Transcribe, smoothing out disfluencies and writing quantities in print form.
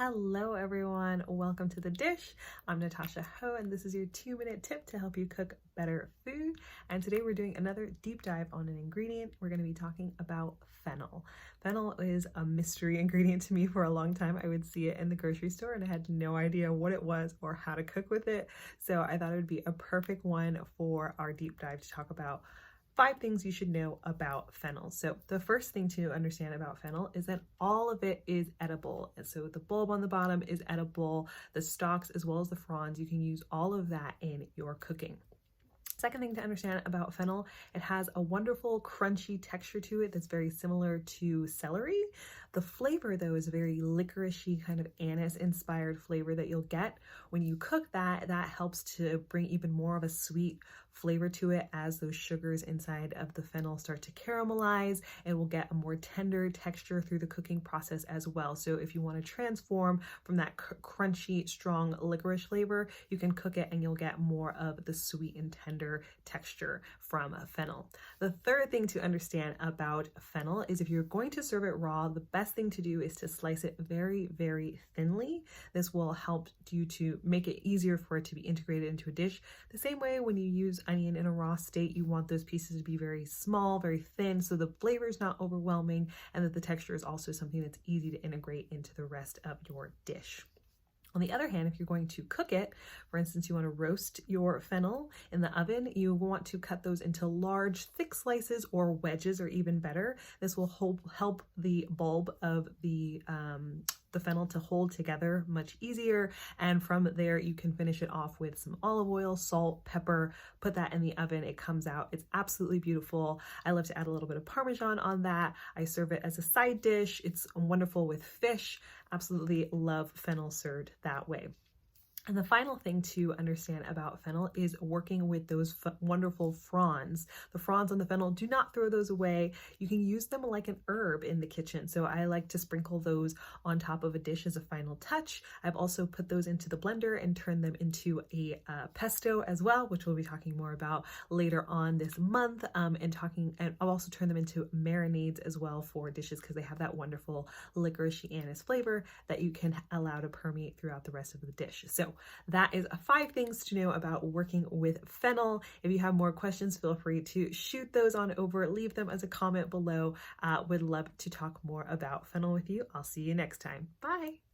Hello everyone, welcome to The Dish. I'm Natasha Ho and this is your 2-minute tip to help you cook better food. And today we're doing another deep dive on an ingredient. We're going to be talking about fennel. Fennel is a mystery ingredient to me for a long time. I would see it in the grocery store and I had no idea what it was or how to cook with it. So I thought it would be a perfect one for our deep dive to talk about 5 things you should know about fennel. So the first thing to understand about fennel is that all of it is edible. And so the bulb on the bottom is edible, the stalks as well as the fronds, you can use all of that in your cooking. Second thing to understand about fennel, it has a wonderful crunchy texture to it that's very similar to celery. The flavor though is a very licoricey kind of anise inspired flavor that you'll get when you cook that. That helps to bring even more of a sweet flavor to it as those sugars inside of the fennel start to caramelize. It will get a more tender texture through the cooking process as well. So if you want to transform from that crunchy, strong licorice flavor, you can cook it and you'll get more of the sweet and tender texture from fennel. The third thing to understand about fennel is if you're going to serve it raw, the best thing to do is to slice it very, very thinly. This will help you to make it easier for it to be integrated into a dish. The same way when you use onion in a raw state, you want those pieces to be very small, very thin, so the flavor is not overwhelming and that the texture is also something that's easy to integrate into the rest of your dish. On the other hand, if you're going to cook it, for instance, you want to roast your fennel in the oven, you want to cut those into large, thick slices or wedges, or even better. This will help the bulb of the fennel to hold together much easier. And from there, you can finish it off with some olive oil, salt, pepper, put that in the oven. It comes out. It's absolutely beautiful. I love to add a little bit of Parmesan on that. I serve it as a side dish. It's wonderful with fish. Absolutely love fennel served that way. And the final thing to understand about fennel is working with those wonderful fronds. The fronds on the fennel, do not throw those away. You can use them like an herb in the kitchen. So I like to sprinkle those on top of a dish as a final touch. I've also put those into the blender and turned them into a pesto as well, which we'll be talking more about later on this month. And I'll also turn them into marinades as well for dishes because they have that wonderful licoricey anise flavor that you can allow to permeate throughout the rest of the dish. So that is 5 things to know about working with fennel. If you have more questions, feel free to shoot those on over, leave them as a comment below. Would love to talk more about fennel with you. I'll see you next time. Bye.